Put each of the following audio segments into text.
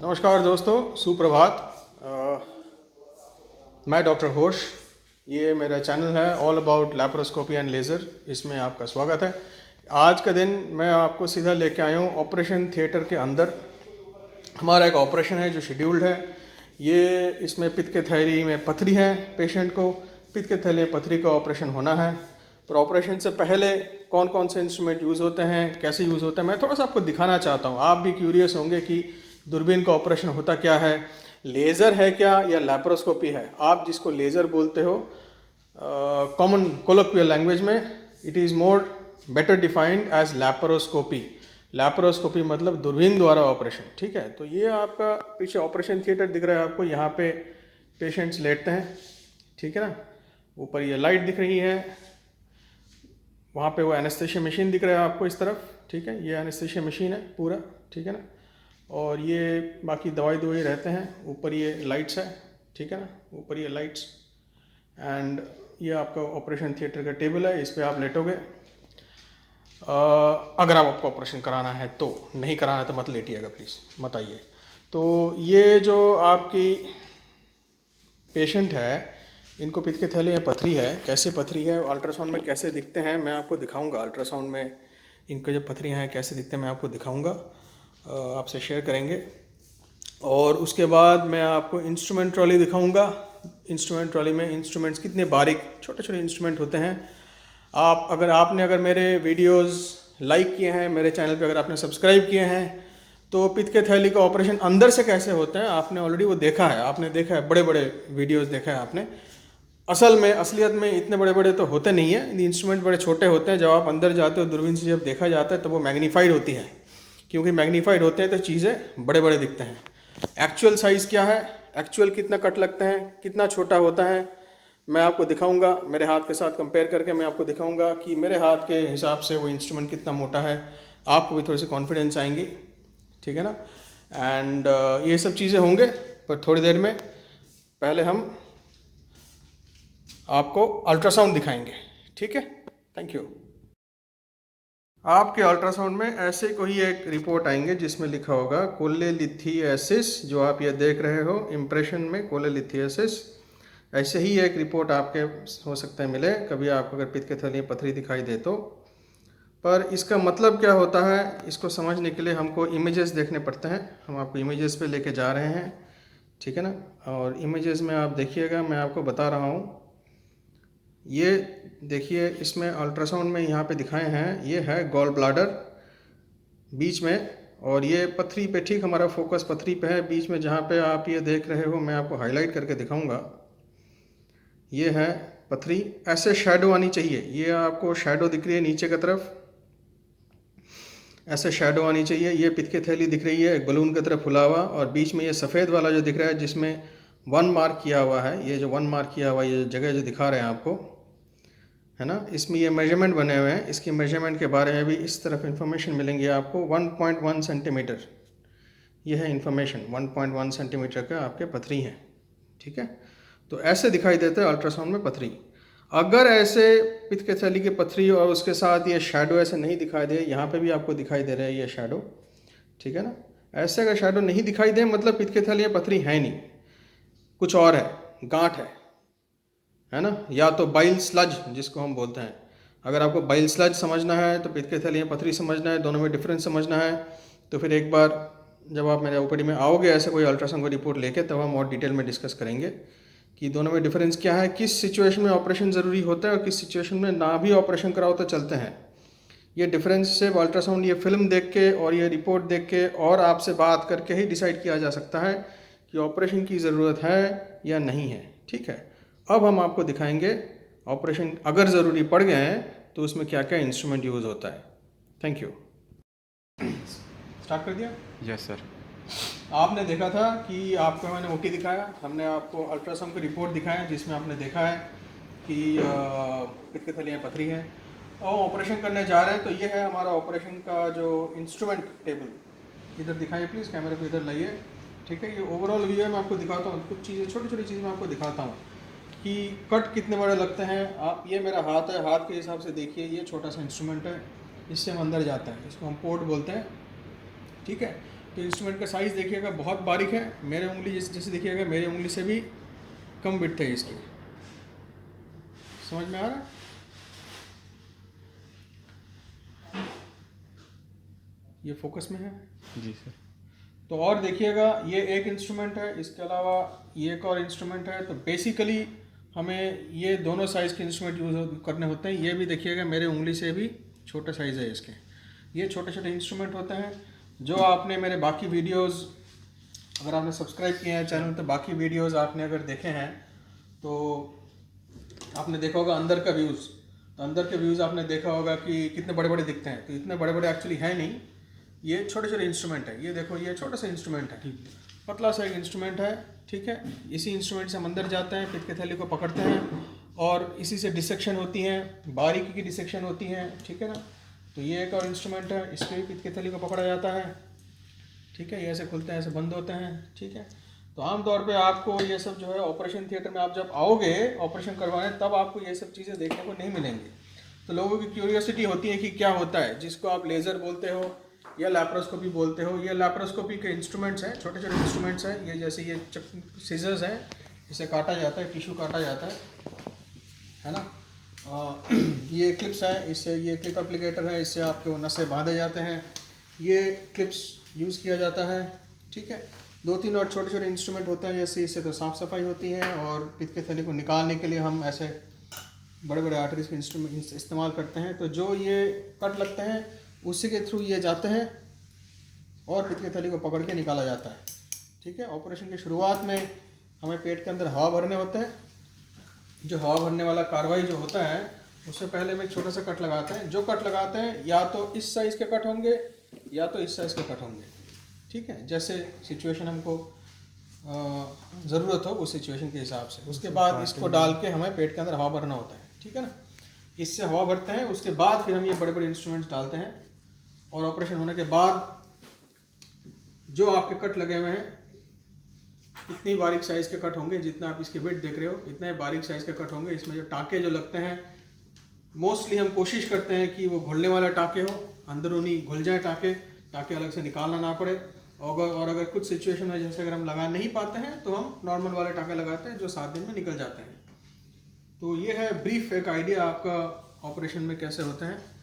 नमस्कार दोस्तों, सुप्रभात। मैं डॉक्टर होश। ये मेरा चैनल है all about laparoscopy and laser. इसमें आपका स्वागत है। आज का दिन मैं आपको सीधा लेके आया हूँ ऑपरेशन थिएटर के अंदर। हमारा एक ऑपरेशन है जो शेड्यूल्ड है। ये इसमें पित्त के थैली में पथरी है। पेशेंट को पित्त के थैली में पथरी का ऑपरेशन होना है। पर ऑपरेशन से पहले कौन कौन से इंस्ट्रूमेंट यूज़ होते हैं, कैसे यूज़ होते हैं, मैं थोड़ा सा आपको दिखाना चाहता हूँ। आप भी क्यूरियस होंगे कि दूरबीन का ऑपरेशन होता क्या है, लेज़र है क्या या लैप्रोस्कोपी है। आप जिसको लेज़र बोलते हो कॉमन कोलोक्वियल लैंग्वेज में, it is more better defined as laparoscopy. Laparoscopy मतलब दूरबीन द्वारा ऑपरेशन। ठीक है, तो ये आपका पीछे ऑपरेशन थिएटर दिख रहा है आपको। यहाँ पे पेशेंट्स लेटते हैं, ठीक है ना। ऊपर ये लाइट दिख रही है, वहाँ पे वो एनेस्थेशिया मशीन दिख रहा है आपको इस तरफ। ठीक है, ये एनेस्थेशिया मशीन है पूरा, ठीक है ना। और ये बाकी दवाई रहते हैं। ऊपर ये लाइट्स है, ठीक है ना, ऊपर ये लाइट्स। एंड ये आपका ऑपरेशन थिएटर का टेबल है, इस पर आप लेटोगे। अगर आपको ऑपरेशन कराना है तो, नहीं कराना है तो मत लेटिएगा प्लीज़, मत आइए। तो ये जो आपकी पेशेंट है, इनको पित्त के थैली में पथरी है। कैसे पथरी है, अल्ट्रासाउंड में कैसे दिखते हैं मैं आपको दिखाऊंगा। अल्ट्रासाउंड में इनके जो पथरियाँ हैं कैसे दिखते हैं मैं आपको दिखाऊंगा, आपसे शेयर करेंगे। और उसके बाद मैं आपको इंस्ट्रूमेंट ट्रॉली दिखाऊंगा। इंस्ट्रूमेंट ट्रॉली में इंस्ट्रूमेंट्स कितने बारीक छोटे छोटे इंस्ट्रूमेंट होते हैं। अगर मेरे वीडियोस लाइक किए हैं, मेरे चैनल पे अगर आपने सब्सक्राइब किए हैं, तो पित्त के थैली का ऑपरेशन अंदर से कैसे होता है आपने ऑलरेडी वो देखा है। आपने देखा है, बड़े बड़े वीडियोस देखा है आपने। असलियत में इतने बड़े बड़े तो होते नहीं है, इंस्ट्रूमेंट बड़े छोटे होते हैं। जब आप अंदर जाते हो दूरबीन से जब देखा जाता है तो वो मैग्नीफाइड होती है। क्योंकि मैग्नीफाइड होते हैं तो चीज़ें बड़े बड़े दिखते हैं। एक्चुअल साइज़ क्या है, एक्चुअल कितना कट लगते हैं, कितना छोटा होता है, मैं आपको दिखाऊंगा। मेरे हाथ के साथ कंपेयर करके मैं आपको दिखाऊंगा कि मेरे हाथ के हिसाब से वो इंस्ट्रूमेंट कितना मोटा है। आपको भी थोड़ी सी कॉन्फिडेंस आएंगी, ठीक है ना। एंड ये सब चीज़ें होंगे पर थोड़ी देर में। पहले हम आपको अल्ट्रासाउंड दिखाएंगे, ठीक है। Thank you. आपके अल्ट्रासाउंड में ऐसे कोई एक रिपोर्ट आएंगे जिसमें लिखा होगा कोलेलिथियासिस, जो आप ये देख रहे हो इम्प्रेशन में, कोलेलिथियासिस। ऐसे ही एक रिपोर्ट आपके हो सकता है मिले कभी आपको, अगर पित्त के थैली में पथरी दिखाई दे तो। पर इसका मतलब क्या होता है, इसको समझने के लिए हमको इमेजेस देखने पड़ते हैं। हम आपको इमेजेस पे लेके जा रहे हैं, ठीक है ना। और इमेजेस में आप देखिएगा, मैं आपको बता रहा हूँ। ये देखिए, इसमें अल्ट्रासाउंड में यहाँ पे दिखाए हैं, ये है गॉल ब्लाडर बीच में, और ये पथरी पे, ठीक हमारा फोकस पथरी पे है बीच में। जहाँ पे आप ये देख रहे हो, मैं आपको हाईलाइट करके दिखाऊंगा। ये है पथरी, ऐसे शैडो आनी चाहिए। ये आपको शैडो दिख रही है नीचे की तरफ, ऐसे शैडो आनी चाहिए। ये पित्त की थैली दिख रही है एक बलून की तरफ फुला हुआ, और बीच में ये सफ़ेद वाला जो दिख रहा है जिसमें 1 मार्क किया हुआ है, ये जो 1 मार्क किया हुआ ये जगह जो दिखा रहे हैं आपको, है ना, इसमें ये मेजरमेंट बने हुए हैं। इसकी मेजरमेंट के बारे में भी इस तरफ इंफॉर्मेशन मिलेंगी आपको। 1.1 सेंटीमीटर ये है इंफॉर्मेशन, 1.1 सेंटीमीटर का आपके पथरी हैं, ठीक है। तो ऐसे दिखाई देते हैं अल्ट्रासाउंड में पथरी। अगर ऐसे पित्त के थैली की पथरी और उसके साथ ये शैडो ऐसे नहीं दिखाई दे, यहाँ पे भी आपको दिखाई दे रहा है ये शैडो, ठीक है ना। ऐसे अगर शैडो नहीं दिखाई दे मतलब पित्त के थैली में पथरी है नहीं, कुछ और है, गांठ है ना, या तो बाइल स्लज जिसको हम बोलते हैं। अगर आपको बाइल स्लज समझना है तो पित्त के थैली में पथरी समझना है, दोनों में डिफरेंस समझना है, तो फिर एक बार जब आप मेरे ओपीडी में आओगे ऐसे कोई अल्ट्रासाउंड की रिपोर्ट लेके, तब हम और डिटेल में डिस्कस करेंगे कि दोनों में डिफरेंस क्या है, किस सिचुएशन में ऑपरेशन ज़रूरी होता है और किस सिचुएशन में ना भी ऑपरेशन कराओ तो चलते हैं। ये डिफरेंस सिर्फ अल्ट्रासाउंड, ये फिल्म देख के और ये रिपोर्ट देख के और आपसे बात करके ही डिसाइड किया जा सकता है कि ऑपरेशन की ज़रूरत है या नहीं है, ठीक है। अब हम आपको दिखाएंगे ऑपरेशन अगर ज़रूरी पड़ गए हैं तो उसमें क्या क्या इंस्ट्रूमेंट यूज़ होता है। Thank you. स्टार्ट कर दिया? Yes sir. आपने देखा था कि आपको मैंने ओटी दिखाया, हमने आपको अल्ट्रासाउंड की रिपोर्ट दिखाया जिसमें आपने देखा है कि पित्त की थैली में पथरी है और ऑपरेशन करने जा रहे हैं। तो ये है हमारा ऑपरेशन का जो इंस्ट्रूमेंट टेबल, इधर दिखाइए प्लीज़, कैमरे को इधर लाइए, ठीक है। ये ओवरऑल व्यू है, मैं आपको दिखाता हूँ कुछ चीज़ें, छोटी छोटी चीज़ें मैं आपको दिखाता हूँ कि कट कितने बड़े लगते हैं। आप, ये मेरा हाथ है, हाथ के हिसाब से देखिए, ये छोटा सा इंस्ट्रूमेंट है, इससे हम अंदर जाता है, इसको हम पोर्ट बोलते हैं, ठीक है। तो इंस्ट्रूमेंट का साइज़ देखिएगा बहुत बारीक है, मेरे उंगली जैसे देखिएगा मेरी उंगली से भी कम विड्थ है इसकी। समझ में आ रहा है? ये फोकस में है जी सर। तो और देखिएगा ये एक इंस्ट्रूमेंट है, इसके अलावा ये एक और इंस्ट्रूमेंट है। तो बेसिकली हमें ये दोनों साइज़ के इंस्ट्रूमेंट यूज़ करने होते हैं। ये भी देखिएगा मेरे उंगली से भी छोटा साइज़ है इसके। ये छोटे छोटे इंस्ट्रूमेंट होते हैं जो आपने मेरे बाकी वीडियोस, अगर आपने सब्सक्राइब किए हैं चैनल तो बाकी वीडियोस आपने अगर देखे हैं तो आपने देखा होगा अंदर का व्यूज़। तो अंदर के व्यूज़ आपने देखा होगा कि कितने बड़े बड़े दिखते हैं। तो इतने बड़े बड़े एक्चुअली है नहीं, ये छोटे छोटे इंस्ट्रूमेंट है। ये देखो ये छोटा सा इंस्ट्रूमेंट है, पतला सा एक इंस्ट्रूमेंट है, ठीक है। इसी इंस्ट्रूमेंट से हम अंदर जाते हैं, पित्त के थैली को पकड़ते हैं और इसी से डिसेक्शन होती हैं, बारीकी की डिसेक्शन होती हैं, ठीक है ना। तो ये एक और इंस्ट्रूमेंट है, इसके भी पित्त के थैली को पकड़ा जाता है, ठीक है। ये ऐसे खुलते हैं, ऐसे बंद होते हैं, ठीक है। तो आमतौर पे आपको ये सब जो है ऑपरेशन थिएटर में आप जब आओगे ऑपरेशन करवाने तब आपको ये सब चीज़ें देखने को नहीं मिलेंगी। तो लोगों की क्यूरियोसिटी होती है कि क्या होता है, जिसको आप लेज़र बोलते हो या लैप्रोस्कोपी बोलते हो। ये लैप्रोस्कोपी के इंस्ट्रूमेंट्स हैं, छोटे छोटे इंस्ट्रूमेंट्स हैं। ये जैसे ये सीजर्स हैं, इसे काटा जाता है, टिश्यू काटा जाता है ना। ये क्लिप्स हैं, इससे ये क्लिप एप्लीकेटर है, इससे आपके नसें बांधे जाते हैं। ये क्लिप्स यूज़ किया जाता है, ठीक है। 2-3 और छोटे छोटे इंस्ट्रूमेंट होते हैं जैसे इससे तो साफ़ सफाई होती है। और पित्त के थैली को निकालने के लिए हम ऐसे बड़े बड़े आर्टरीज के इंस्ट्रूमेंट इस्तेमाल करते हैं। तो जो ये कट लगते हैं उसी के थ्रू ये जाते हैं और पित्त के थैली को पकड़ के निकाला जाता है, ठीक है। ऑपरेशन की शुरुआत में हमें पेट के अंदर हवा भरने होते हैं। जो हवा भरने वाला कार्रवाई जो होता है उससे पहले में एक छोटा सा कट लगाते हैं। जो कट लगाते हैं या तो इस साइज़ के कट होंगे या तो इस साइज़ के कट होंगे, ठीक है। जैसे सिचुएशन हमको ज़रूरत हो उस सिचुएशन के हिसाब से। उसके बाद इसको डाल के हमें पेट के अंदर हवा भरना होता है, ठीक है ना। इससे हवा भरते हैं, उसके बाद फिर हम ये बड़े बड़े इंस्ट्रूमेंट्स डालते हैं। और ऑपरेशन होने के बाद जो आपके कट लगे हुए हैं इतनी बारीक साइज़ के कट होंगे, जितना आप इसकी विड्थ देख रहे हो इतने बारीक साइज़ के कट होंगे। इसमें जो टाँके जो लगते हैं मोस्टली हम कोशिश करते हैं कि वो घुलने वाले टाँके हो, अंदरूनी घुल जाए टाँके अलग से निकालना ना पड़े। और अगर कुछ सिचुएशन है जैसे अगर हम लगा नहीं पाते हैं तो हम नॉर्मल वाले टाँके लगाते हैं जो 7 दिन में निकल जाते हैं। तो ये है ब्रीफ एक आइडिया आपका ऑपरेशन में कैसे होते हैं।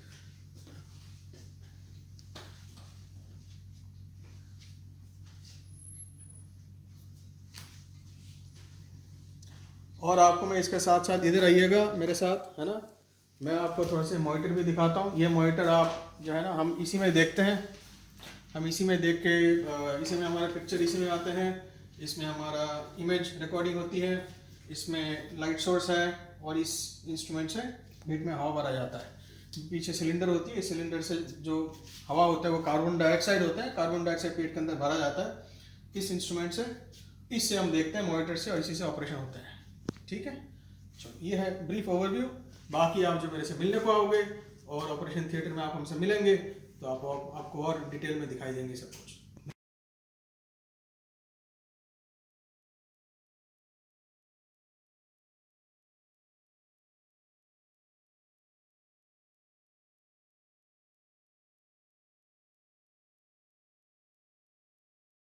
और आपको मैं इसके साथ साथ इधर आइएगा मेरे साथ, है ना। मैं आपको थोड़ा सा मॉनिटर भी दिखाता हूँ। ये मॉनिटर आप जो है ना हम इसी में देखते हैं। हम इसी में देख के इसी में हमारा पिक्चर इसी में आते हैं, इसमें हमारा इमेज रिकॉर्डिंग होती है, इसमें लाइट सोर्स है और इस इंस्ट्रूमेंट से पेट में हवा भरा जाता है। पीछे सिलेंडर होती है, सिलेंडर से जो हवा होता है वो कार्बन डाइऑक्साइड होता है। कार्बन डाइऑक्साइड पेट के अंदर भरा जाता है इस इंस्ट्रूमेंट से। इससे हम देखते हैं मॉनिटर से और इसी से ऑपरेशन होता है, ठीक है। चलो ये है ब्रीफ ओवरव्यू। बाकी आप जो मेरे से मिलने को आओगे और ऑपरेशन थिएटर में आप हमसे मिलेंगे तो आपको और डिटेल में दिखाई देंगे सब कुछ।